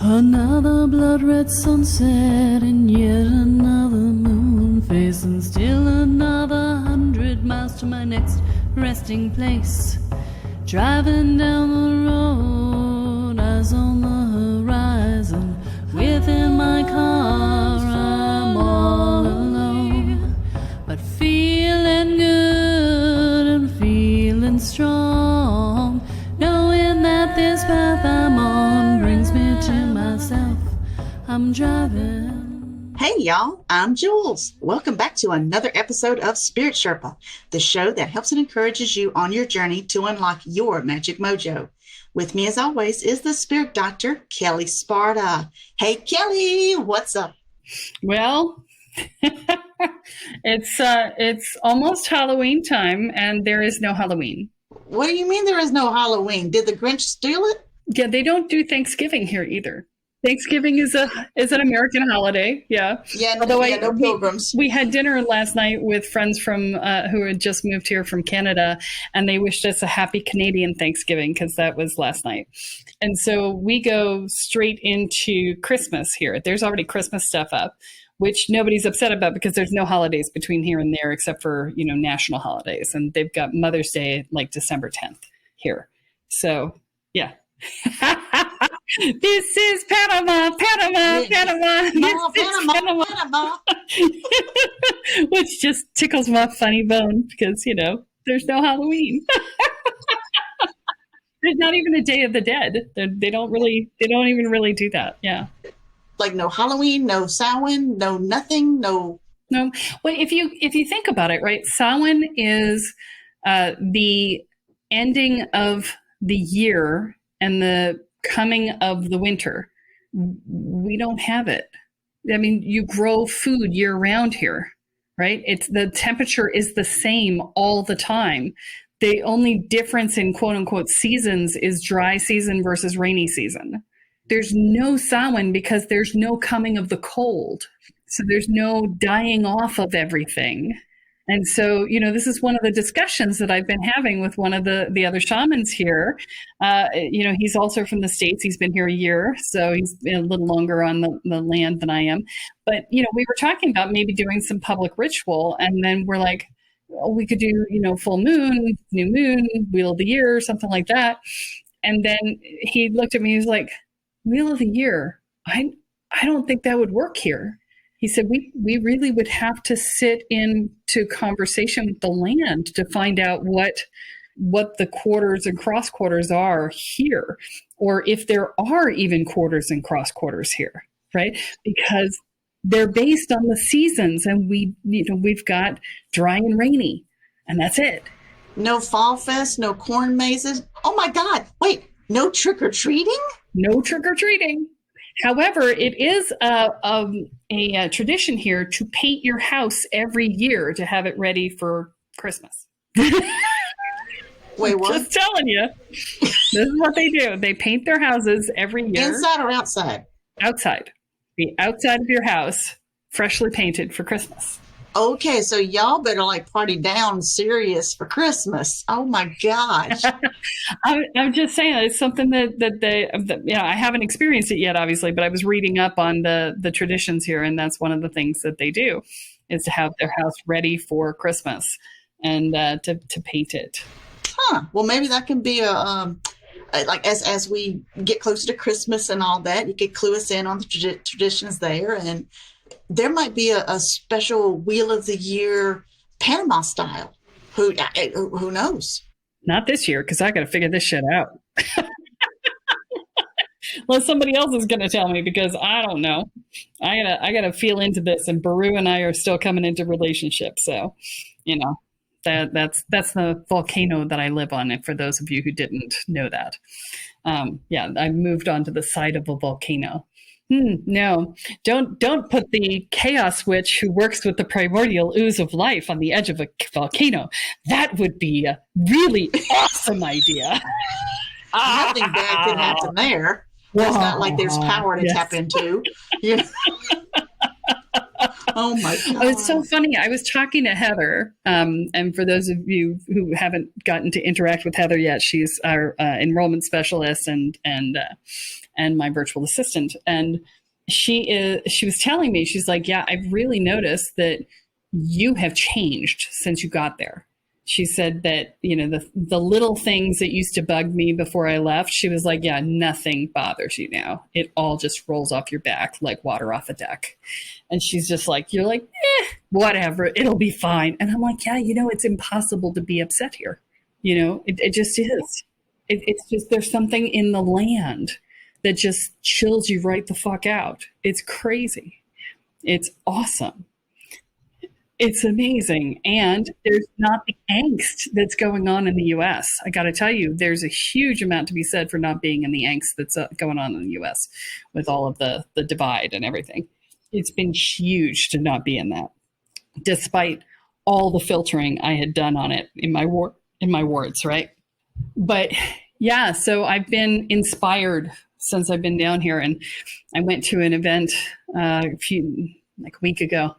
Another blood-red sunset and yet another moon face, and still another 100 miles to my next resting place. Driving down the road, eyes on the horizon. Within my car, I'm all alone, but feeling good and feeling strong, knowing that this path I'm on brings me to myself. I'm driving. Hey y'all, I'm Jules. Welcome back to another episode of Spirit Sherpa, the show that helps and encourages you on your journey to unlock your magic mojo. With me as always is the spirit doctor, Kelle Sparta. Hey Kelly, what's up? Well, it's almost Halloween time and there is no Halloween. What do you mean there is no Halloween? Did the Grinch steal it? Yeah, they don't do Thanksgiving here either. Thanksgiving is an American holiday. Yeah. Yeah, no pilgrims. We had dinner last night with friends from who had just moved here from Canada, and they wished us a happy Canadian Thanksgiving because that was last night. And so we go straight into Christmas here. There's already Christmas stuff up, which nobody's upset about because there's no holidays between here and there except for, national holidays. And they've got Mother's Day like December 10th here. So, yeah. This is Panama. Which just tickles my funny bone because, there's no Halloween. There's not even a Day of the Dead. They don't even really do that. Yeah. Like no Halloween, no Samhain, no nothing, no. No. Well, if you think about it, right? Samhain is the ending of the year and the coming of the winter. We don't have it. I mean, you grow food year round here, right? The temperature is the same all the time. The only difference in quote unquote seasons is dry season versus rainy season. There's no Samhain because there's no coming of the cold. So there's no dying off of everything. And so, this is one of the discussions that I've been having with one of the other shamans here. He's also from the States. He's been here a year, so he's been a little longer on the land than I am. But, we were talking about maybe doing some public ritual. And then we're like, we could do, full moon, new moon, wheel of the year, something like that. And then he looked at me, he was like, wheel of the year, I don't think that would work here. He said, we really would have to sit into conversation with the land to find out what the quarters and cross quarters are here, or if there are even quarters and cross quarters here, right? Because they're based on the seasons, and we've got dry and rainy, and that's it. No fall fest, no corn mazes. Oh my God! Wait, no trick or treating? No trick or treating. However, it is a tradition here to paint your house every year to have it ready for Christmas. Wait, what? Just telling you. This is what they do. They paint their houses every year. Inside or outside? Outside. The outside of your house, freshly painted for Christmas. Okay, so y'all better party down serious for Christmas. Oh my gosh. I'm just saying it's something that they, I haven't experienced it yet, obviously, but I was reading up on the traditions here, and that's one of the things that they do is to have their house ready for Christmas and to paint it. Huh. Well, maybe that can be as we get closer to Christmas and all that, you could clue us in on the traditions there, and there might be a special Wheel of the Year Panama style. Who knows? Not this year, because I got to figure this shit out. Unless somebody else is going to tell me, because I don't know. I gotta feel into this, and Baru and I are still coming into relationships. So, that's the volcano that I live on. And for those of you who didn't know that, I moved on to the side of a volcano. No, don't put the chaos witch who works with the primordial ooze of life on the edge of a volcano. That would be a really awesome idea. Nothing bad can happen there. It's not like there's power to tap into. Oh my God. Oh, it's so funny. I was talking to Heather, and for those of you who haven't gotten to interact with Heather yet, she's our enrollment specialist and and my virtual assistant. And she was telling me, she's like, yeah, I've really noticed that you have changed since you got there. She said that, the little things that used to bug me before I left, she was like, yeah, nothing bothers you now. It all just rolls off your back like water off a duck. And she's just like, you're like, whatever, it'll be fine. And I'm like, yeah, it's impossible to be upset here. It just is. It's just, there's something in the land that just chills you right the fuck out. It's crazy. It's awesome. It's amazing. And there's not the angst that's going on in the US. I got to tell you, there's a huge amount to be said for not being in the angst that's going on in the US with all of the divide and everything. It's been huge to not be in that, despite all the filtering I had done on it in my wards, right? But yeah, so I've been inspired since I've been down here. And I went to an event a week ago,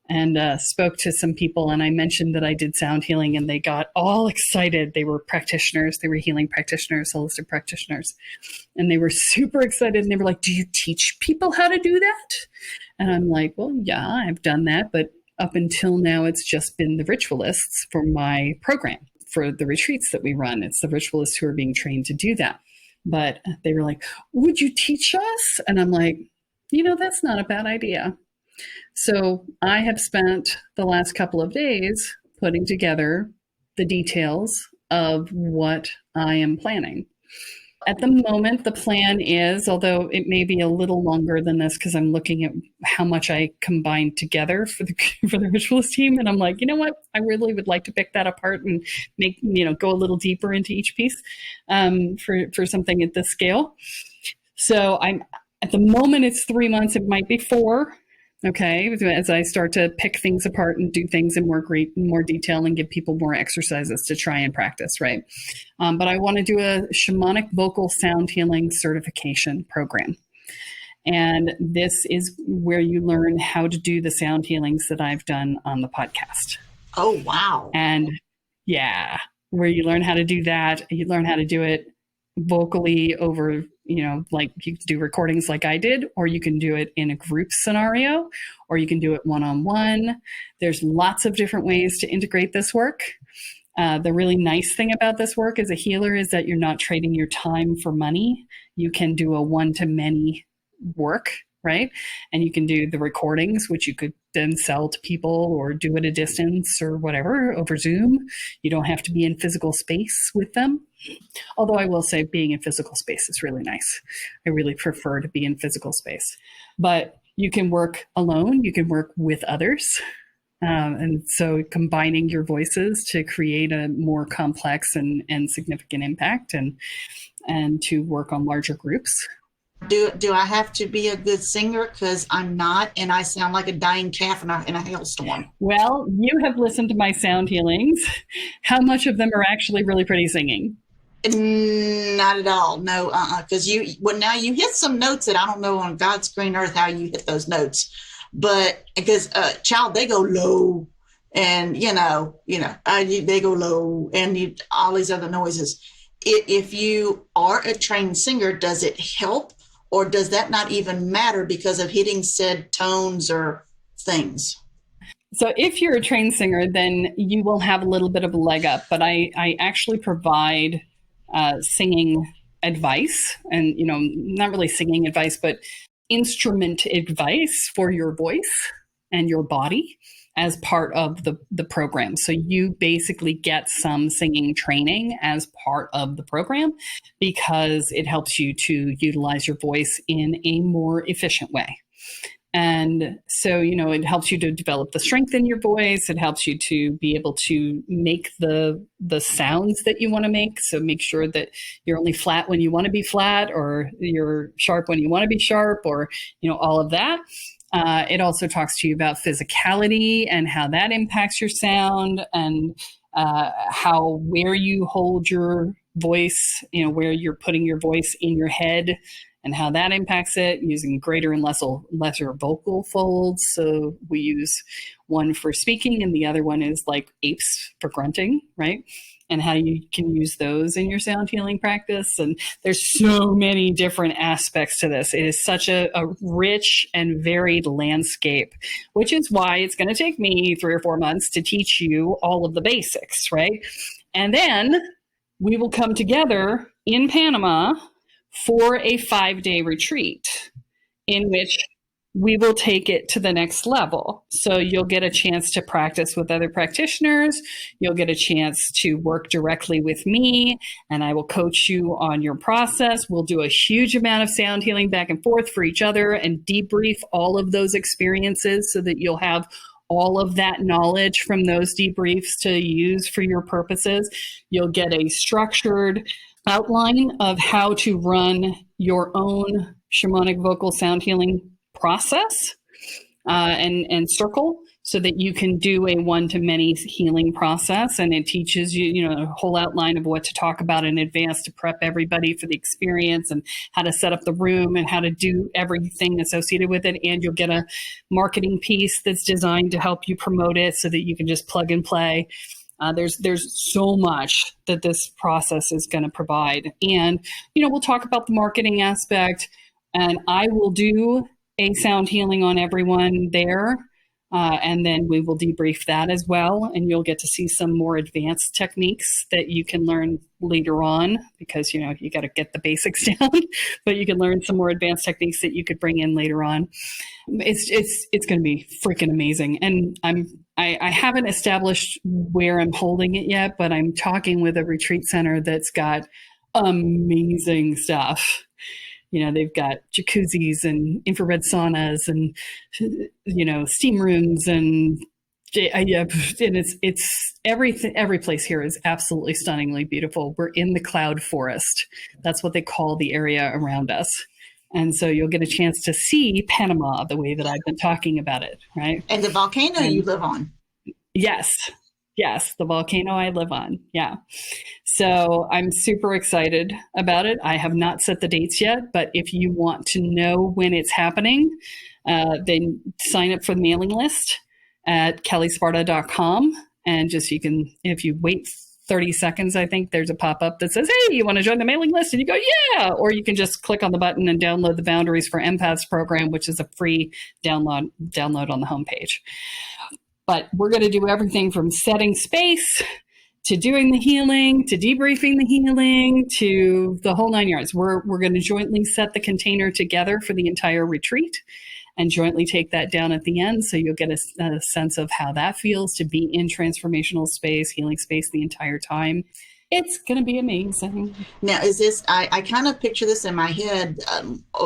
and spoke to some people, and I mentioned that I did sound healing, and they got all excited. They were practitioners. They were healing practitioners, holistic practitioners, and they were super excited. And they were like, do you teach people how to do that? And I'm like, well, yeah, I've done that. But up until now, it's just been the ritualists for my program, for the retreats that we run. It's the ritualists who are being trained to do that. But they were like, would you teach us? And I'm like, that's not a bad idea. So I have spent the last couple of days putting together the details of what I am planning. At the moment, the plan is, although it may be a little longer than this because I'm looking at how much I combined together for the ritualist team, and I'm like, you know what? I really would like to pick that apart and make go a little deeper into each piece for something at this scale. So I'm at the moment it's 3 months. It might be 4. Okay, as I start to pick things apart and do things in more detail and give people more exercises to try and practice, right? But I want to do a shamanic vocal sound healing certification program. And this is where you learn how to do the sound healings that I've done on the podcast. Oh, wow. And yeah, where you learn how to do that. You learn how to do it vocally over, like you can do recordings like I did, or you can do it in a group scenario, or you can do it one-on-one. There's lots of different ways to integrate this work. The really nice thing about this work as a healer is that you're not trading your time for money. You can do a one-to-many work, right? And you can do the recordings, which you could then sell to people or do at a distance or whatever over Zoom. You don't have to be in physical space with them. Although I will say being in physical space is really nice. I really prefer to be in physical space. But you can work alone. You can work with others. And so combining your voices to create a more complex and significant impact and to work on larger groups. Do I have to be a good singer? Because I'm not, and I sound like a dying calf in a hailstorm. Well, you have listened to my sound healings. How much of them are actually really pretty singing? Not at all. No, because now you hit some notes that I don't know on God's green earth how you hit those notes, but because child, they go low, and they go low, and all these other noises. If you are a trained singer, does it help, or does that not even matter because of hitting said tones or things? So if you're a trained singer, then you will have a little bit of a leg up, but I actually provide singing advice, and not really singing advice, but instrument advice for your voice and your body as part of the program. So you basically get some singing training as part of the program because it helps you to utilize your voice in a more efficient way. And so, it helps you to develop the strength in your voice. It helps you to be able to make the sounds that you want to make. So make sure that you're only flat when you want to be flat, or you're sharp when you want to be sharp, or, all of that. It also talks to you about physicality and how that impacts your sound, and where you hold your voice, where you're putting your voice in your head and how that impacts it using greater and lesser vocal folds. So we use one for speaking and the other one is like apes for grunting, right? And how you can use those in your sound healing practice. And there's so many different aspects to this. It is such a rich and varied landscape, which is why it's going to take me 3 or 4 months to teach you all of the basics, right? And then we will come together in Panama for a 5-day retreat in which we will take it to the next level. So you'll get a chance to practice with other practitioners. You'll get a chance to work directly with me, and I will coach you on your process. We'll do a huge amount of sound healing back and forth for each other and debrief all of those experiences so that you'll have all of that knowledge from those debriefs to use for your purposes. You'll get a structured outline of how to run your own shamanic vocal sound healing process and circle so that you can do a one-to-many healing process. And it teaches you, a whole outline of what to talk about in advance to prep everybody for the experience and how to set up the room and how to do everything associated with it. And you'll get a marketing piece that's designed to help you promote it so that you can just plug and play. There's so much that this process is going to provide. And, we'll talk about the marketing aspect, and I will do a sound healing on everyone there. And then we will debrief that as well. And you'll get to see some more advanced techniques that you can learn later on because, you got to get the basics down, but you can learn some more advanced techniques that you could bring in later on. It's going to be freaking amazing. And I haven't established where I'm holding it yet, but I'm talking with a retreat center that's got amazing stuff. They've got jacuzzis and infrared saunas and, steam rooms and it's everything. Every place here is absolutely stunningly beautiful. We're in the cloud forest. That's what they call the area around us. And so you'll get a chance to see Panama the way that I've been talking about it, right? And the volcano you live on. Yes, the volcano I live on. Yeah. So I'm super excited about it. I have not set the dates yet, but if you want to know when it's happening, then sign up for the mailing list at kellesparta.com. And if you wait 30 seconds, I think there's a pop-up that says, hey, you want to join the mailing list? And you go, yeah. Or you can just click on the button and download the Boundaries for Empaths program, which is a free download on the homepage. But we're going to do everything from setting space to doing the healing, to debriefing the healing, to the whole 9 yards. We're going to jointly set the container together for the entire retreat and jointly take that down at the end. So you'll get a sense of how that feels to be in transformational space, healing space the entire time. It's going to be amazing. Now, is this, I kind of picture this in my head,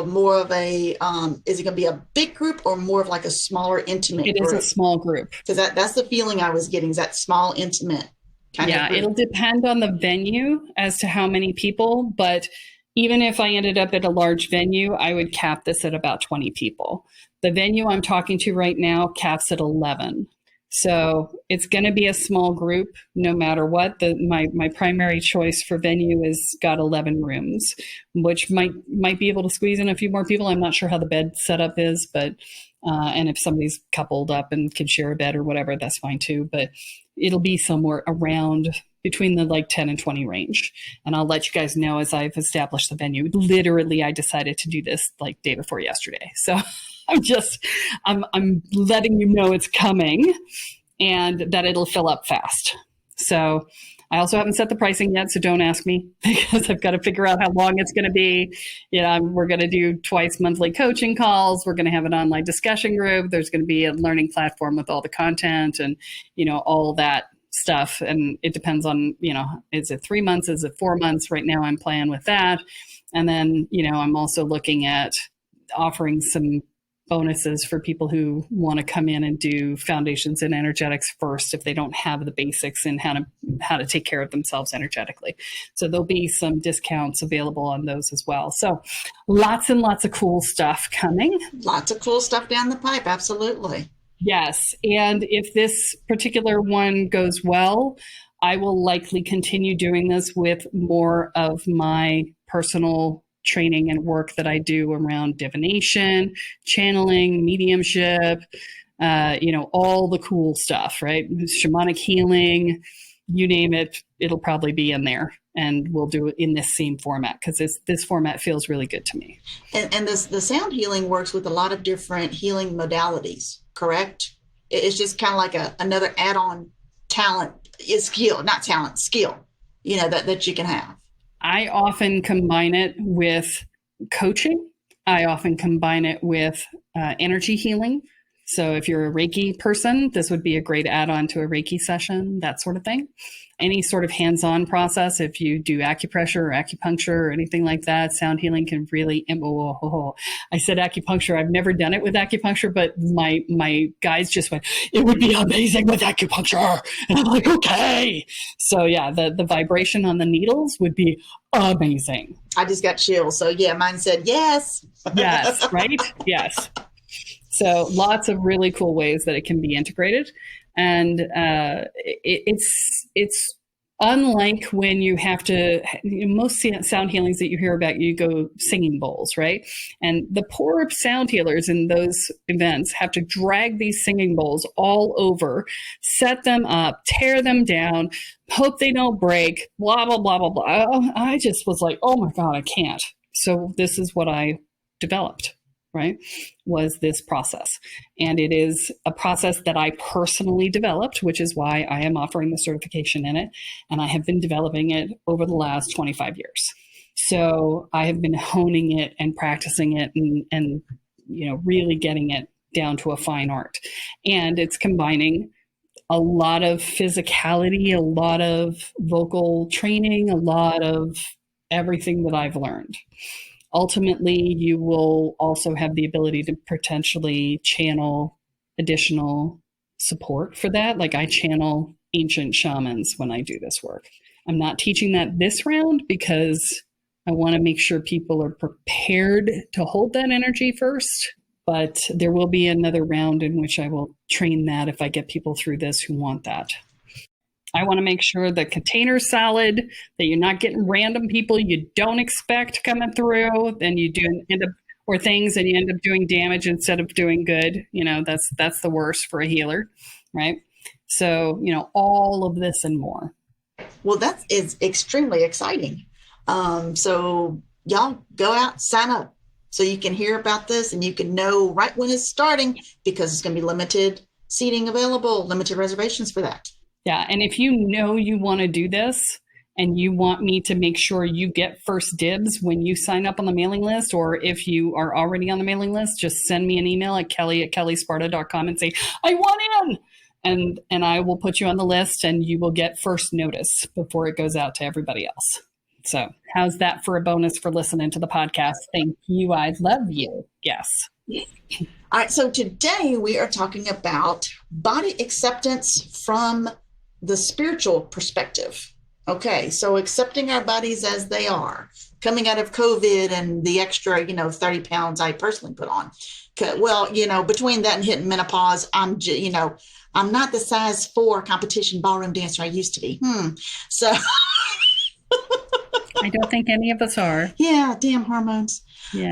more of a, is it going to be a big group or more of like a smaller, intimate group? It is a small group. Because that's the feeling I was getting, is that small, intimate kind of group. It'll depend on the venue as to how many people. But even if I ended up at a large venue, I would cap this at about 20 people. The venue I'm talking to right now caps at 11. So it's going to be a small group no matter what. My primary choice for venue is got 11 rooms, which might be able to squeeze in a few more people. I'm not sure how the bed setup is, but and if somebody's coupled up and can share a bed or whatever, that's fine too. But it'll be somewhere around between the 10 and 20 range. And I'll let you guys know as I've established the venue. Literally, I decided to do this day before yesterday. So I'm letting you know it's coming and that it'll fill up fast. So I also haven't set the pricing yet, so don't ask me because I've got to figure out how long it's going to be. We're going to do twice monthly coaching calls. We're going to have an online discussion group. There's going to be a learning platform with all the content and, all that stuff. And it depends on, is it 3 months? Is it 4 months? Right now I'm playing with that. And then, I'm also looking at offering some bonuses for people who want to come in and do foundations in energetics first if they don't have the basics in how to take care of themselves energetically. So there'll be some discounts available on those as well. So lots and lots of cool stuff coming. Lots of cool stuff down the pipe. Absolutely. Yes. And if this particular one goes well, I will likely continue doing this with more of my personal training and work that I do around divination, channeling, mediumship, all the cool stuff, right? Shamanic healing, you name it, it'll probably be in there. And we'll do it in this same format because this format feels really good to me. And the sound healing works with a lot of different healing modalities, correct? It's just kind of like another add-on skill that you can have. I often combine it with coaching. I often combine it with energy healing. So if you're a Reiki person, this would be a great add-on to a Reiki session, that sort of thing. Any sort of hands-on process, if you do acupressure or acupuncture or anything like that, sound healing can really, I said acupuncture. I've never done it with acupuncture, but my guys just went, it would be amazing with acupuncture. And I'm like, okay. So yeah, the vibration on the needles would be amazing. I just got chills. So yeah, mine said yes. Yes, right? Yes. So lots of really cool ways that it can be integrated. And it's unlike when you have to, most sound healings that you hear about, you go singing bowls, right? And the poor sound healers in those events have to drag these singing bowls all over, set them up, tear them down, hope they don't break, blah, blah, blah, blah, blah. I just was like, oh my God, I can't. So this is what I developed. Right, was this process. And it is a process that I personally developed, which is why I am offering the certification in it. And I have been developing it over the last 25 years. So I have been honing it and practicing it and really getting it down to a fine art. And it's combining a lot of physicality, a lot of vocal training, a lot of everything that I've learned. Ultimately, you will also have the ability to potentially channel additional support for that. Like I channel ancient shamans when I do this work. I'm not teaching that this round because I want to make sure people are prepared to hold that energy first. But there will be another round in which I will train that if I get people through this who want that. I want to make sure the container's solid, that you're not getting random people you don't expect coming through, and you do end up, or things, and you end up doing damage instead of doing good. That's the worst for a healer, right? So, all of this and more. Well, that is extremely exciting. So y'all go out, sign up so you can hear about this and you can know right when it's starting, because it's going to be limited seating available, limited reservations for that. Yeah. And if you want to do this and you want me to make sure you get first dibs when you sign up on the mailing list, or if you are already on the mailing list, just send me an email at Kelle@kellesparta.com and say, I want in. And I will put you on the list and you will get first notice before it goes out to everybody else. So how's that for a bonus for listening to the podcast? Thank you. I love you. Yes. All right. So today we are talking about body acceptance from the spiritual perspective. Okay, so accepting our bodies as they are, coming out of COVID and the extra, 30 pounds I personally put on. Well, between that and hitting menopause, I'm not the size 4 competition ballroom dancer I used to be. So I don't think any of us are. Yeah, damn hormones. Yeah.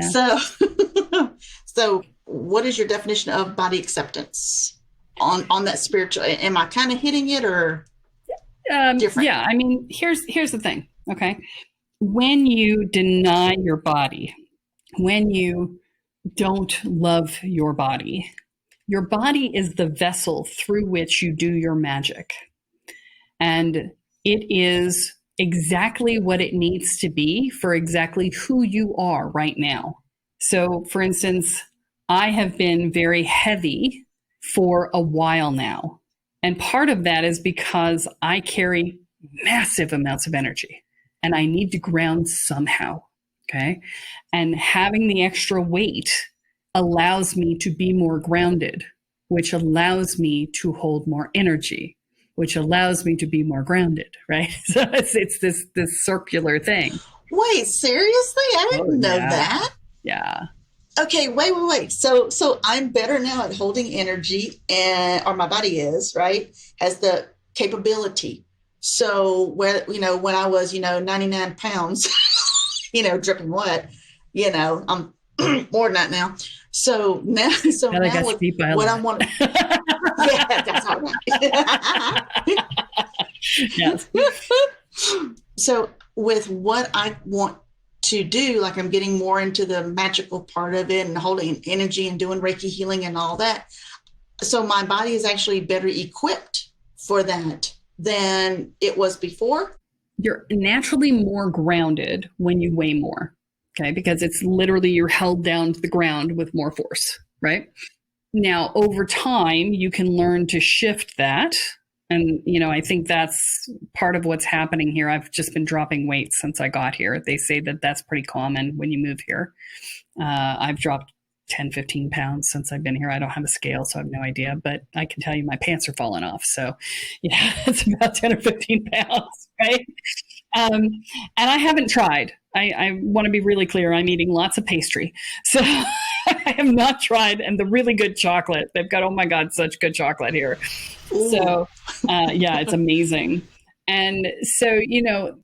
So what is your definition of body acceptance? On that spiritual, am I kind of hitting it or different? Yeah, I mean, here's the thing, okay? When you deny your body, when you don't love your body is the vessel through which you do your magic. And it is exactly what it needs to be for exactly who you are right now. So, for instance, I have been very heavy for a while now. And part of that is because I carry massive amounts of energy and I need to ground somehow. Okay. And having the extra weight allows me to be more grounded, which allows me to hold more energy, which allows me to be more grounded. Right. So it's this circular thing. Wait, seriously? I didn't know that. Yeah. Okay, wait. So I'm better now at holding energy, or my body is, right? Has the capability. So when I was, 99 pounds, dripping wet, you know, I'm more than that now. So now, Now I got you what, beat by a what I lot. want, yeah, that's all right. Yes. So with what I want to do, like I'm getting more into the magical part of it and holding energy and doing Reiki healing and all that. So my body is actually better equipped for that than it was before. You're naturally more grounded when you weigh more. Okay. Because it's literally you're held down to the ground with more force, right? Now, over time, you can learn to shift that. And, you know, I think that's part of what's happening here. I've just been dropping weight since I got here. They say that that's pretty common when you move here. I've dropped 10, 15 pounds since I've been here. I don't have a scale, so I have no idea, but I can tell you my pants are falling off. So, yeah, it's about 10 or 15 pounds, right? And I haven't tried. I want to be really clear. I'm eating lots of pastry. So I have not tried. And the really good chocolate, they've got, oh my God, such good chocolate here. Ooh. So, yeah, it's amazing. And so, you know,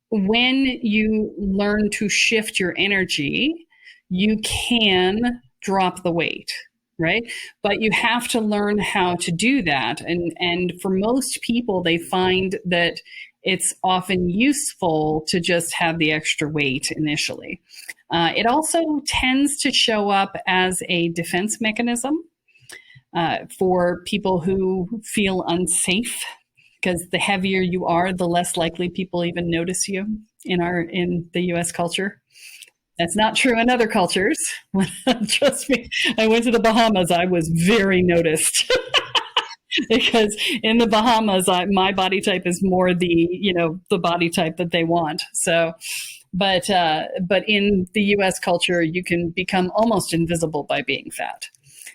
when you learn to shift your energy, you can drop the weight, right? But you have to learn how to do that. And for most people, they find that it's often useful to just have the extra weight initially. It also tends to show up as a defense mechanism for people who feel unsafe, because the heavier you are, the less likely people even notice you in the U.S. culture. That's not true in other cultures. Trust me, I went to the Bahamas. I was very noticed. Because in the Bahamas, my body type is more the body type that they want. So, but in the U.S. culture, you can become almost invisible by being fat.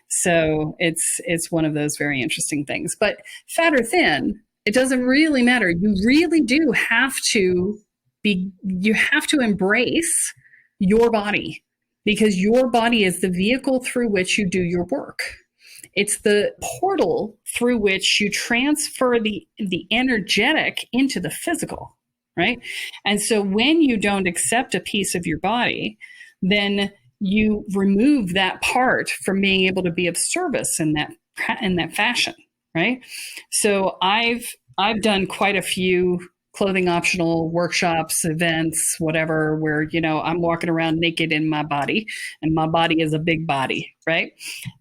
So it's one of those very interesting things. But fat or thin, it doesn't really matter. You really do have to embrace your body, because your body is the vehicle through which you do your work. It's the portal through which you transfer the energetic into the physical, right? And so when you don't accept a piece of your body, then you remove that part from being able to be of service in that fashion, right? So I've done quite a few clothing optional workshops, events, whatever, where, you know, I'm walking around naked in my body, and my body is a big body, right?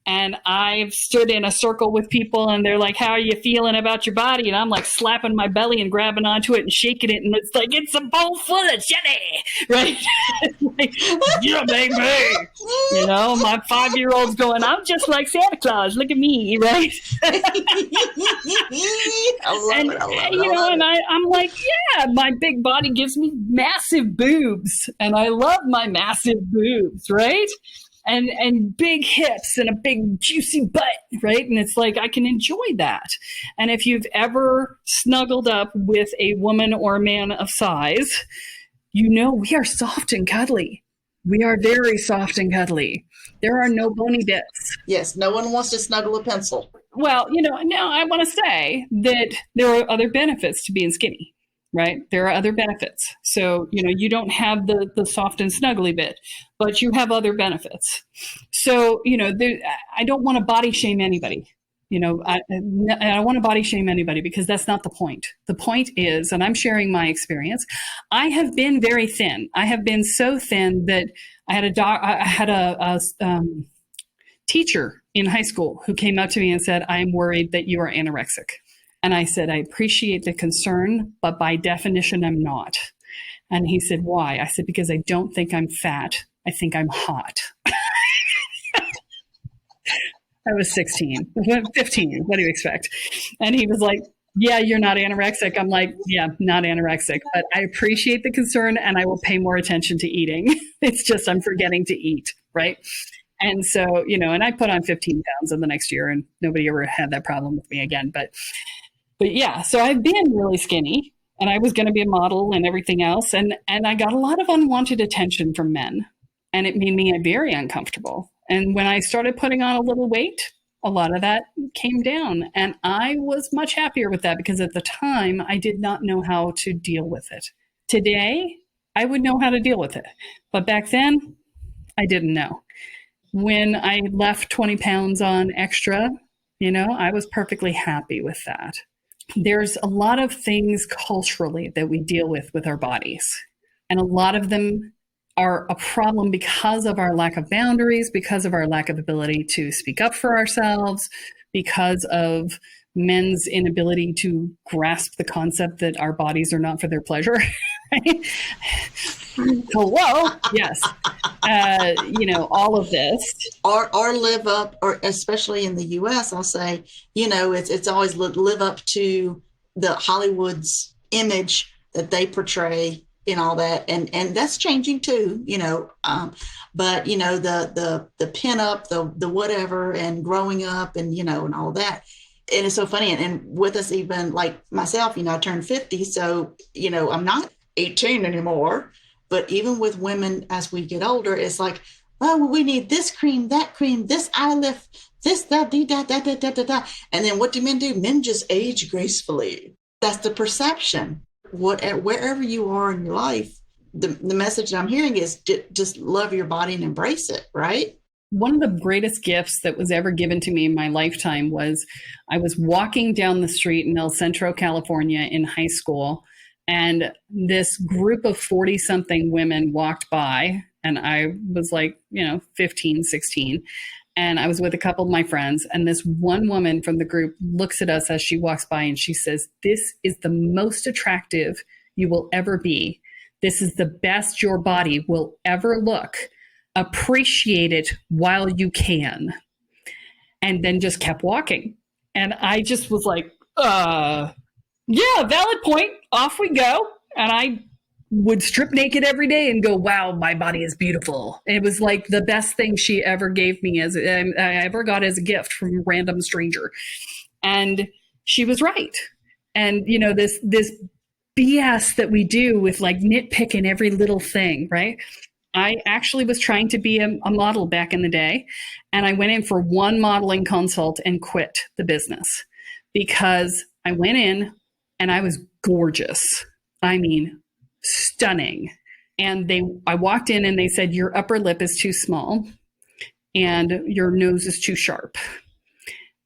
And I've stood in a circle with people and they're like, how are you feeling about your body? And I'm like slapping my belly and grabbing onto it and shaking it. And it's like, it's a bowl full of jelly, right? Like, yeah, baby. You know, my 5-year-old's going, I'm just like Santa Claus. Look at me, right? I love it. I'm like, yeah, my big body gives me massive boobs, and I love my massive boobs, right? And big hips and a big juicy butt, right? And it's like, I can enjoy that. And if you've ever snuggled up with a woman or a man of size, you know we are soft and cuddly. We are very soft and cuddly. There are no bony bits. Yes, no one wants to snuggle a pencil. Well, you know, now I want to say that there are other benefits to being skinny, right? There are other benefits. So, you know, you don't have the soft and snuggly bit, but you have other benefits. So, you know, I don't want to body shame anybody. You know, I don't want to body shame anybody, because that's not the point. The point is, and I'm sharing my experience, I have been very thin. I have been so thin that I had a teacher in high school who came up to me and said, I'm worried that you are anorexic. And I said, I appreciate the concern, but by definition, I'm not. And he said, why? I said, because I don't think I'm fat. I think I'm hot. I was 16, 15. What do you expect? And he was like, yeah, you're not anorexic. I'm like, yeah, not anorexic, but I appreciate the concern and I will pay more attention to eating. It's just I'm forgetting to eat, right? And so, you know, and I put on 15 pounds in the next year and nobody ever had that problem with me again. But yeah, so I've been really skinny and I was going to be a model and everything else. And I got a lot of unwanted attention from men, and it made me very uncomfortable. And when I started putting on a little weight, a lot of that came down. And I was much happier with that, because at the time I did not know how to deal with it. Today, I would know how to deal with it. But back then, I didn't know. When I left 20 pounds on extra, I was perfectly happy with that. There's a lot of things culturally that we deal with our bodies. And a lot of them are a problem because of our lack of boundaries, because of our lack of ability to speak up for ourselves, because of men's inability to grasp the concept that our bodies are not for their pleasure. Right? Hello. Yes. All of this. Or live up, or especially in the US, I'll say, it's always live up to the Hollywood's image that they portray and all that. And that's changing too, but the pin up, the whatever, and growing up and, and all that. And it's so funny. And with us, even like myself, I turned 50. So, I'm not 18 anymore. But even with women, as we get older, it's like, oh, well, we need this cream, this eye lift, this, that, da. And then what do men do? Men just age gracefully. That's the perception. Wherever you are in your life, the message I'm hearing is just love your body and embrace it, right? One of the greatest gifts that was ever given to me in my lifetime was I was walking down the street in El Centro, California in high school. And this group of 40-something women walked by, and I was like, 15, 16. And I was with a couple of my friends. And this one woman from the group looks at us as she walks by and she says, "This is the most attractive you will ever be. This is the best your body will ever look. Appreciate it while you can." And then just kept walking. And I just was like, yeah, valid point. Off we go. And I would strip naked every day and go, wow, my body is beautiful. It was like the best thing she ever gave me I ever got as a gift from a random stranger. And she was right. And, this BS that we do with like nitpicking every little thing, right? I actually was trying to be a model back in the day. And I went in for one modeling consult and quit the business because I went in and I was gorgeous. I mean, stunning. And I walked in and they said, your upper lip is too small and your nose is too sharp.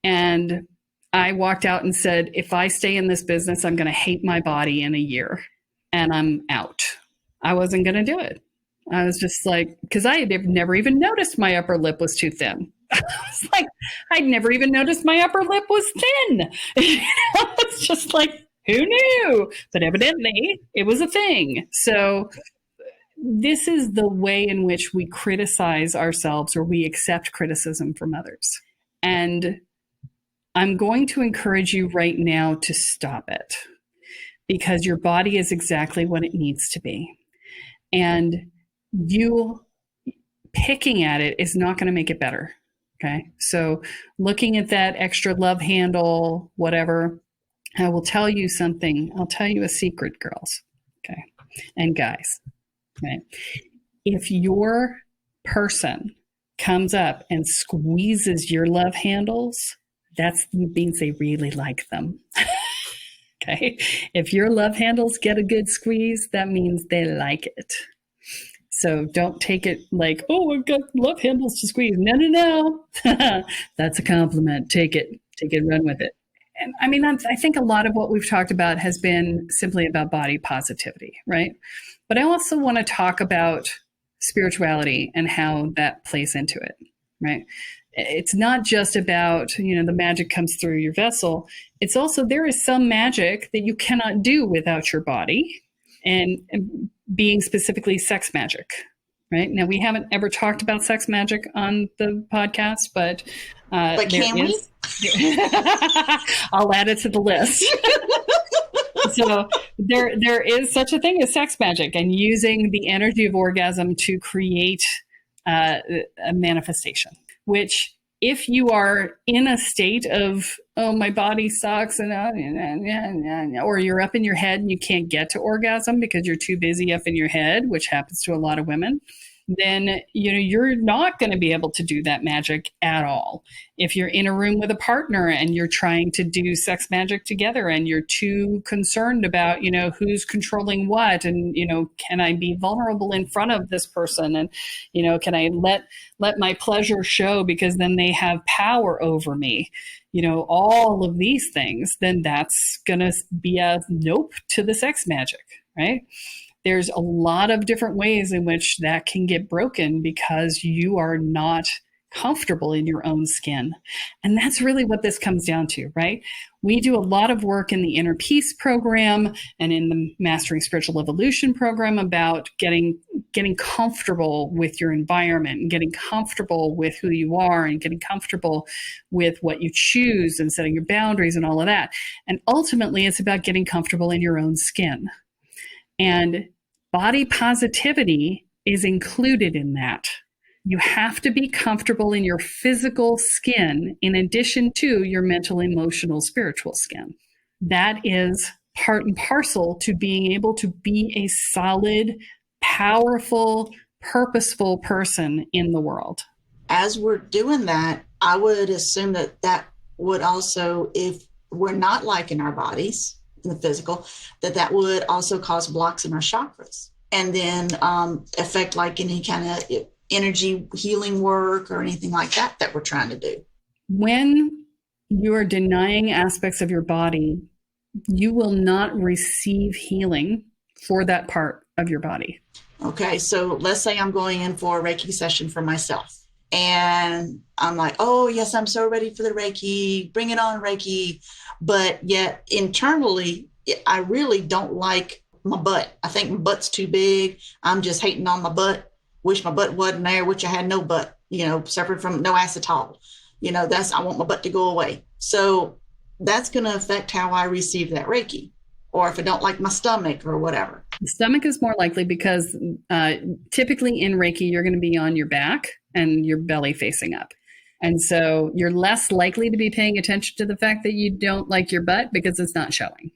And I walked out and said, if I stay in this business, I'm going to hate my body in a year and I'm out. I wasn't going to do it. I was just like, because I had never even noticed my upper lip was too thin. I was like, I'd never even noticed my upper lip was thin. It's just like, who knew? But evidently it was a thing. So this is the way in which we criticize ourselves or we accept criticism from others. And I'm going to encourage you right now to stop it because your body is exactly what it needs to be. And you picking at it is not going to make it better. Okay. So looking at that extra love handle, whatever, I will tell you something. I'll tell you a secret, girls. Okay. And guys. Okay. If your person comes up and squeezes your love handles, that means they really like them. Okay. If your love handles get a good squeeze, that means they like it. So don't take it like, oh, I've got love handles to squeeze. No. That's a compliment. Take it, run with it. And I mean, I think a lot of what we've talked about has been simply about body positivity, right? But I also want to talk about spirituality and how that plays into it, right? It's not just about, the magic comes through your vessel. It's also, there is some magic that you cannot do without your body, and being specifically sex magic, right? Now, we haven't ever talked about sex magic on the podcast, but can we? I'll add it to the list. So there is such a thing as sex magic and using the energy of orgasm to create a manifestation, which if you are in a state of, oh, my body sucks, or you're up in your head and you can't get to orgasm because you're too busy up in your head, which happens to a lot of women, then you're not going to be able to do that magic at all. If you're in a room with a partner and you're trying to do sex magic together and you're too concerned about who's controlling what, and can I be vulnerable in front of this person, and can I let my pleasure show because then they have power over me, all of these things, then that's going to be a nope to the sex magic, right? There's a lot of different ways in which that can get broken because you are not comfortable in your own skin. And that's really what this comes down to, right? We do a lot of work in the Inner Peace program and in the Mastering Spiritual Evolution program about getting comfortable with your environment and getting comfortable with who you are and getting comfortable with what you choose and setting your boundaries and all of that. And ultimately, it's about getting comfortable in your own skin. And body positivity is included in that. You have to be comfortable in your physical skin in addition to your mental, emotional, spiritual skin. That is part and parcel to being able to be a solid, powerful, purposeful person in the world. As we're doing that, I would assume that would also, if we're not liking our bodies, in the physical, that would also cause blocks in our chakras, and then affect like any kind of energy healing work or anything like that we're trying to do. When you are denying aspects of your body, you will not receive healing for that part of your body. Okay, so let's say I'm going in for a Reiki session for myself. And I'm like, oh, yes, I'm so ready for the Reiki. Bring it on, Reiki. But yet internally, I really don't like my butt. I think my butt's too big. I'm just hating on my butt. Wish my butt wasn't there. Wish I had no butt, suffered from no acetol. I want my butt to go away. So that's going to affect how I receive that Reiki. Or if I don't like my stomach or whatever. The stomach is more likely because typically in Reiki, you're going to be on your back and your belly facing up. And so you're less likely to be paying attention to the fact that you don't like your butt because it's not showing.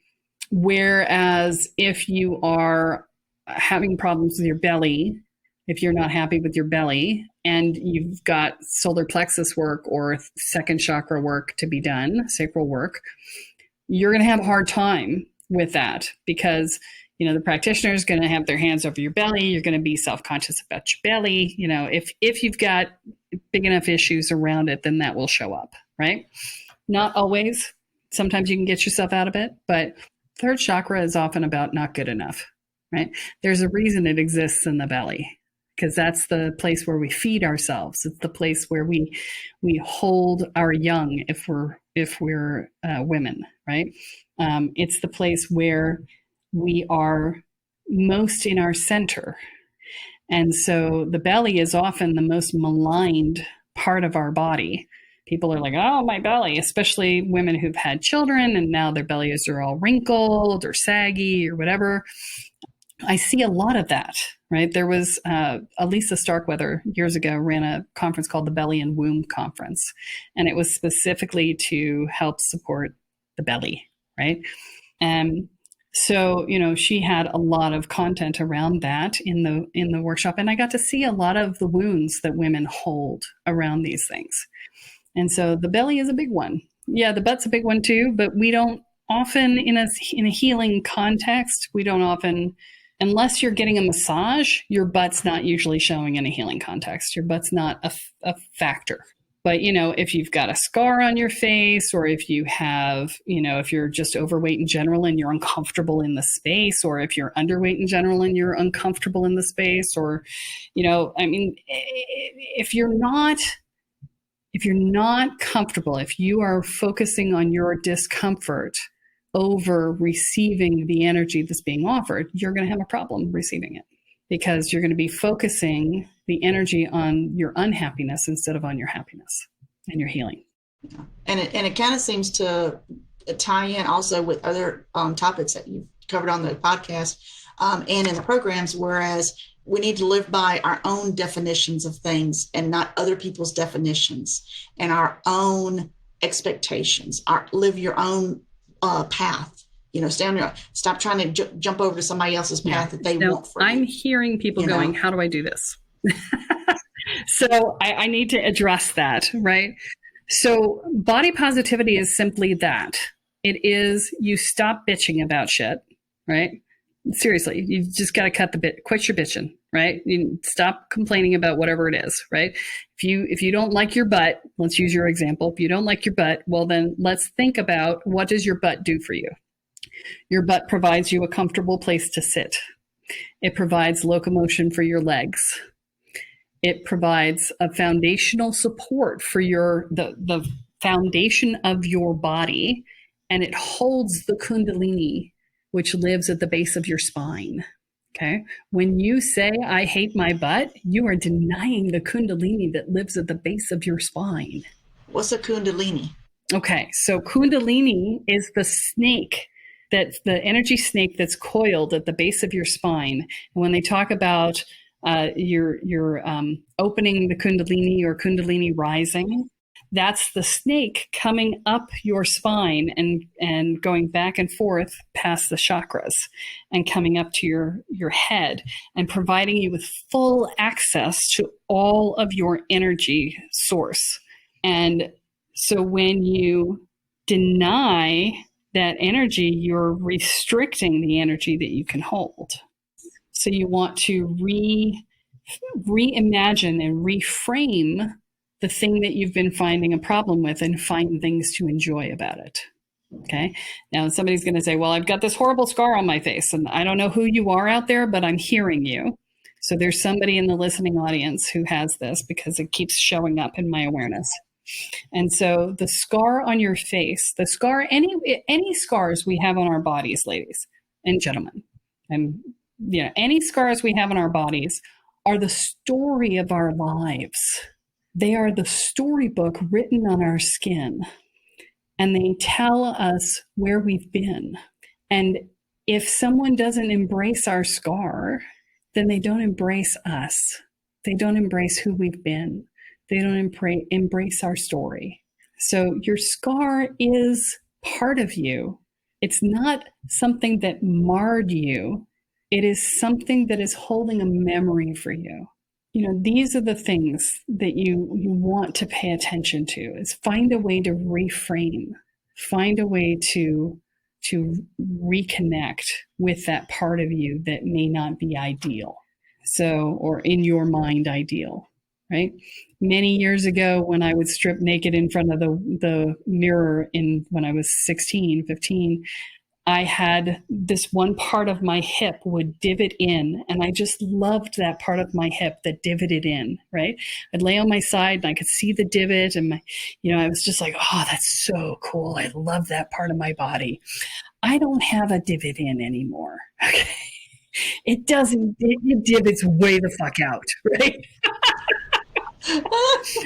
Whereas if you are having problems with your belly, if you're not happy with your belly and you've got solar plexus work or second chakra work to be done, sacral work, you're going to have a hard time with that because the practitioner is going to have their hands over your belly. You're going to be self-conscious about your belly. If you've got big enough issues around it, then that will show up, right? Not always. Sometimes you can get yourself out of it, but third chakra is often about not good enough, right? There's a reason it exists in the belly because that's the place where we feed ourselves. It's the place where we hold our young if we're women, right? It's the place where we are most in our center. And so the belly is often the most maligned part of our body. People are like, oh, my belly, especially women who've had children and now their bellies are all wrinkled or saggy or whatever. I see a lot of that, right? There was Elisa Starkweather years ago ran a conference called the Belly and Womb Conference. And it was specifically to help support the belly, right? So, she had a lot of content around that in the workshop. And I got to see a lot of the wounds that women hold around these things. And so the belly is a big one. Yeah, the butt's a big one too, but we don't often in a healing context, we don't often, unless you're getting a massage, your butt's not usually showing in a healing context. Your butt's not a factor. But, if you've got a scar on your face or if you have, if you're just overweight in general and you're uncomfortable in the space, or if you're underweight in general and you're uncomfortable in the space, or, if you're not comfortable, if you are focusing on your discomfort over receiving the energy that's being offered, you're going to have a problem receiving it because you're going to be focusing the energy on your unhappiness instead of on your happiness and your healing. Yeah. And it kind of seems to tie in also with other topics that you've covered on the podcast and in the programs, whereas we need to live by our own definitions of things and not other people's definitions and our own expectations, live your own path. Stop trying to jump over to somebody else's path that they want for you. I'm hearing people going, how do I do this? So I need to address that, right? So body positivity is simply that. It is you stop bitching about shit, right? Seriously, you just got to quit your bitching, right? You stop complaining about whatever it is, right? If you don't like your butt, let's use your example. If you don't like your butt, well then let's think about what does your butt do for you? Your butt provides you a comfortable place to sit. It provides locomotion for your legs. It provides a foundational support for the foundation of your body, and it holds the kundalini, which lives at the base of your spine. Okay. When you say, I hate my butt, you are denying the kundalini that lives at the base of your spine. What's a kundalini? Okay. So kundalini is the snake, that's the energy snake that's coiled at the base of your spine. And when they talk about you're opening the kundalini or kundalini rising, that's the snake coming up your spine and going back and forth past the chakras and coming up to your head and providing you with full access to all of your energy source. And so when you deny that energy, you're restricting the energy that you can hold. So you want to reimagine and reframe the thing that you've been finding a problem with and find things to enjoy about it. Okay. Now somebody's going to say, well, I've got this horrible scar on my face and I don't know who you are out there, but I'm hearing you. So there's somebody in the listening audience who has this because it keeps showing up in my awareness. And so the scar on your face, the scar, any scars we have on our bodies, ladies and gentlemen, and any scars we have on our bodies are the story of our lives. They are the storybook written on our skin, and they tell us where we've been. And if someone doesn't embrace our scar, then they don't embrace us. They don't embrace who we've been. They don't embrace our story. So your scar is part of you. It's not something that marred you. It is something that is holding a memory for you. These are the things that you want to pay attention to, is find a way to reframe, find a way to reconnect with that part of you that may not be ideal. So, or in your mind, ideal, right? Many years ago when I would strip naked in front of the mirror when I was 16, 15, I had this one part of my hip would divot in, and I just loved that part of my hip that divoted in, right? I'd lay on my side and I could see the divot, and I was just like, oh, that's so cool. I love that part of my body. I don't have a divot in anymore. Okay. It divots way the fuck out, right?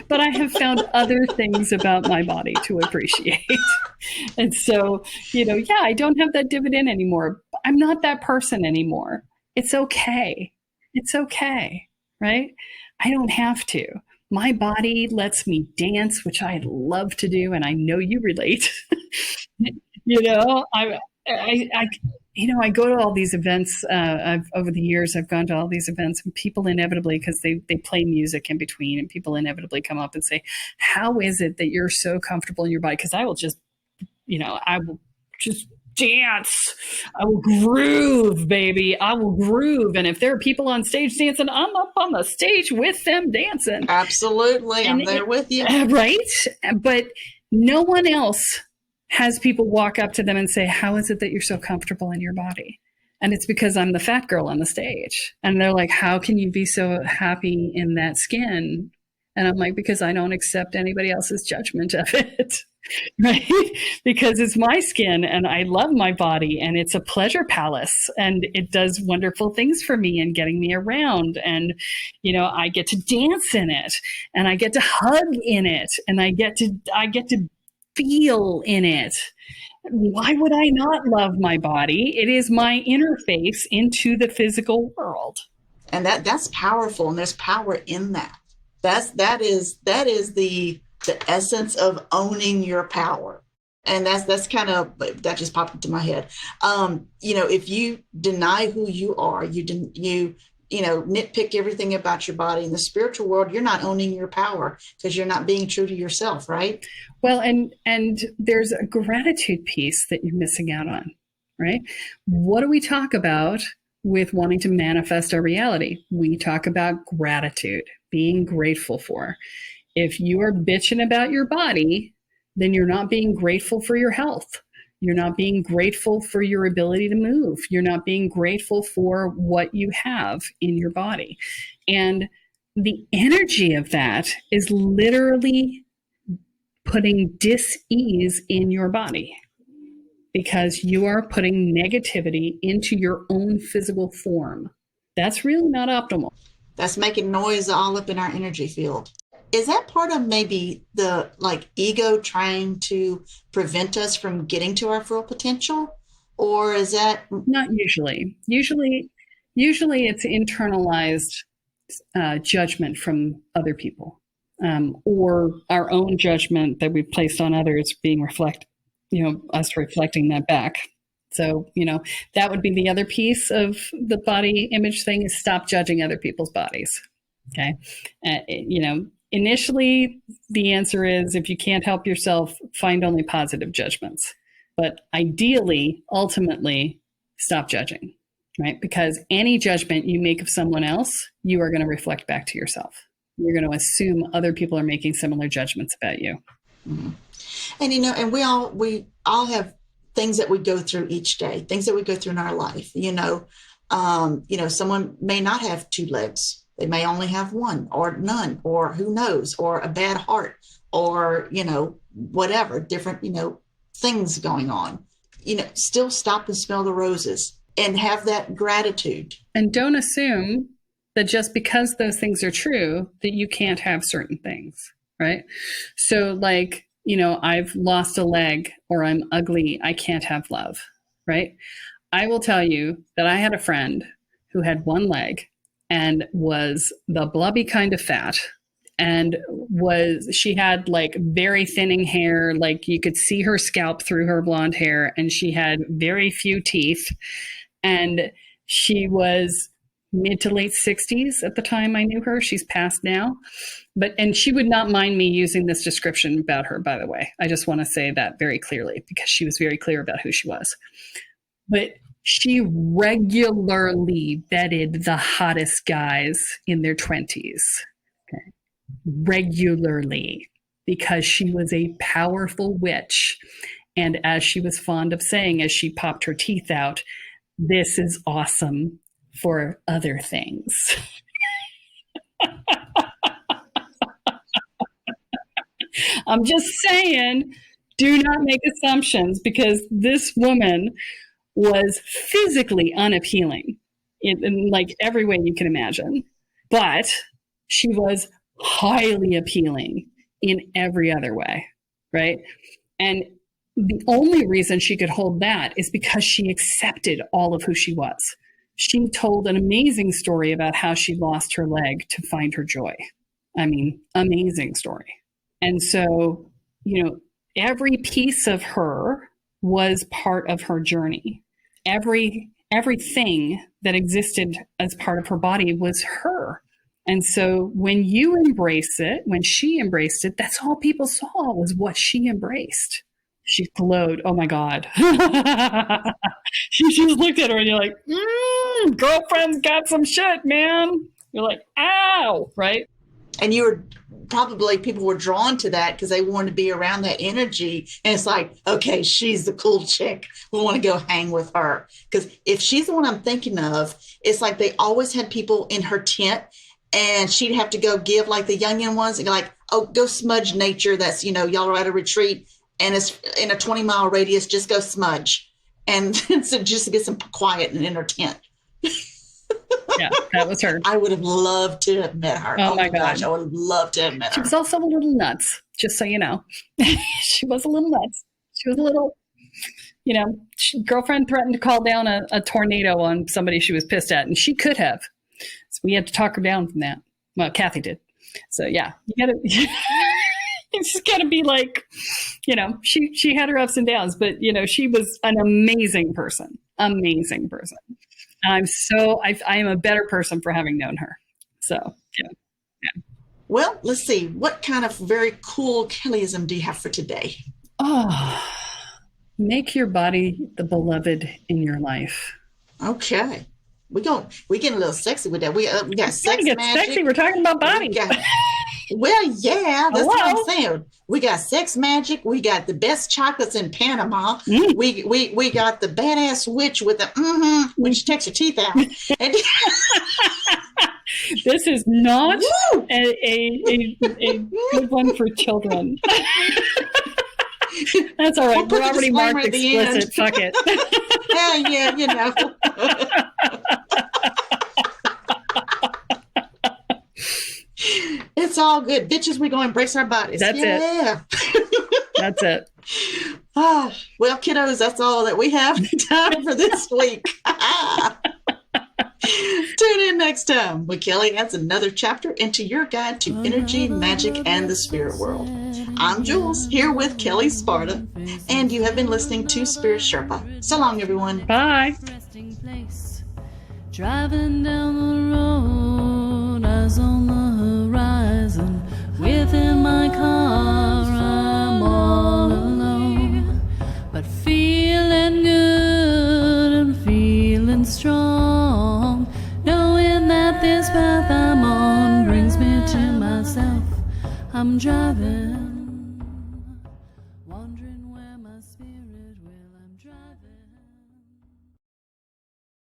But I have found other things about my body to appreciate. And so, I don't have that dividend anymore. I'm not that person anymore. It's okay. It's okay, right? I don't have to. My body lets me dance, which I love to do, and I know you relate. I go to all these events. Over the years, I've gone to all these events, and people inevitably, because they play music in between, and people inevitably come up and say, how is it that you're so comfortable in your body? Because I will just dance. I will groove, baby. I will groove. And if there are people on stage dancing, I'm up on the stage with them dancing. Absolutely. I'm there with you. Right? But no one else has people walk up to them and say, how is it that you're so comfortable in your body? And it's because I'm the fat girl on the stage. And they're like, how can you be so happy in that skin? And I'm like, because I don't accept anybody else's judgment of it, right? Because it's my skin and I love my body and it's a pleasure palace and it does wonderful things for me and getting me around. And, I get to dance in it and I get to hug in it and I get to feel in it. Why would I not love my body? It is my interface into the physical world. And that's powerful. And there's power in that. That is the essence of owning your power. And that's kind of, that just popped into my head. If you deny who you are, you nitpick everything about your body. In the spiritual world, you're not owning your power because you're not being true to yourself, right? Well, and there's a gratitude piece that you're missing out on, right? What do we talk about with wanting to manifest our reality? We talk about gratitude, being grateful for. If you are bitching about your body, then you're not being grateful for your health. You're not being grateful for your ability to move. You're not being grateful for what you have in your body. And the energy of that is literally putting dis-ease in your body because you are putting negativity into your own physical form. That's really not optimal. That's making noise all up in our energy field. Is that part of maybe the ego trying to prevent us from getting to our full potential? Or is that not usually? Usually it's internalized judgment from other people, or our own judgment that we've placed on others being us reflecting that back. So, that would be the other piece of the body image thing is stop judging other people's bodies. Okay. Initially, the answer is if you can't help yourself, find only positive judgments. But ideally, ultimately, stop judging, right? Because any judgment you make of someone else, you are going to reflect back to yourself. You're going to assume other people are making similar judgments about you. Mm-hmm. And, and we all have things that we go through each day, things that we go through in our life. Someone may not have two legs. They may only have one or none, or who knows, or a bad heart, or, whatever, different, things going on. Still stop and smell the roses and have that gratitude. And don't assume that just because those things are true, that you can't have certain things, right? So I've lost a leg or I'm ugly, I can't have love, right? I will tell you that I had a friend who had one leg and was the blubby kind of fat, and she had very thinning hair, you could see her scalp through her blonde hair, and she had very few teeth, and she was mid to late 60s at the time I knew her. She's passed now, and she would not mind me using this description about her, by the way. I just want to say that very clearly because she was very clear about who she was. But she regularly dated the hottest guys in their 20s. Okay. Regularly, because she was a powerful witch. And as she was fond of saying, as she popped her teeth out, this is awesome for other things. I'm just saying, do not make assumptions, because this woman was physically unappealing in every way you can imagine, but she was highly appealing in every other way, right? And the only reason she could hold that is because she accepted all of who she was. She told an amazing story about how she lost her leg to find her joy. I mean, amazing story. And so, every piece of her was part of her journey. Everything that existed as part of her body was her. And so when you embrace it, when she embraced it, that's all people saw was what she embraced. She glowed. Oh my God. She just looked at her and you're like, girlfriend's got some shit, man. You're like, ow, right? And people were drawn to that because they wanted to be around that energy. And it's like, okay, she's the cool chick. We want to go hang with her. Because if she's the one I'm thinking of, it's like they always had people in her tent and she'd have to go give the young ones and go smudge nature. That's, y'all are at a retreat and it's in a 20-mile radius, just go smudge. And so just to get some quiet in her tent. Yeah, that was her. I would have loved to have met her. Oh my gosh, I would have loved to have met her. She was also a little nuts, just so you know. She was a little nuts. She was a little, girlfriend threatened to call down a tornado on somebody she was pissed at, and she could have. So we had to talk her down from that. Well, Kathy did. So yeah, you just gotta be she had her ups and downs, but she was an amazing person. I am a better person for having known her. So, yeah. Well, let's see. What kind of very cool Kellyism do you have for today? Oh, make your body the beloved in your life. Okay. We getting a little sexy with that. We got sex Get magic. sexy. We're talking about body. Well, yeah, that's what Hello? I'm saying. We got sex magic. We got the best chocolates in Panama. We got the badass witch with the which takes your teeth out. And This is not a good one for children. That's all right. We'll put We're the already disclaimer marked at the end. explicit. Fuck it. yeah, you know. It's all good. Bitches, we're going to embrace our bodies. That's it. That's it. Oh, well, kiddos, that's all that we have time for this week. Tune in next time when Kelly adds another chapter into your guide to energy, magic, and the spirit world. I'm Jules, here with Kelle Sparta, and you have been listening to Spirit Sherpa. So long, everyone. Bye. Resting place. Driving down the road, eyes on the horizon. Within my car, I'm all alone, but feeling good and feeling strong, knowing that this path I'm on brings me to myself. I'm driving, wondering where my spirit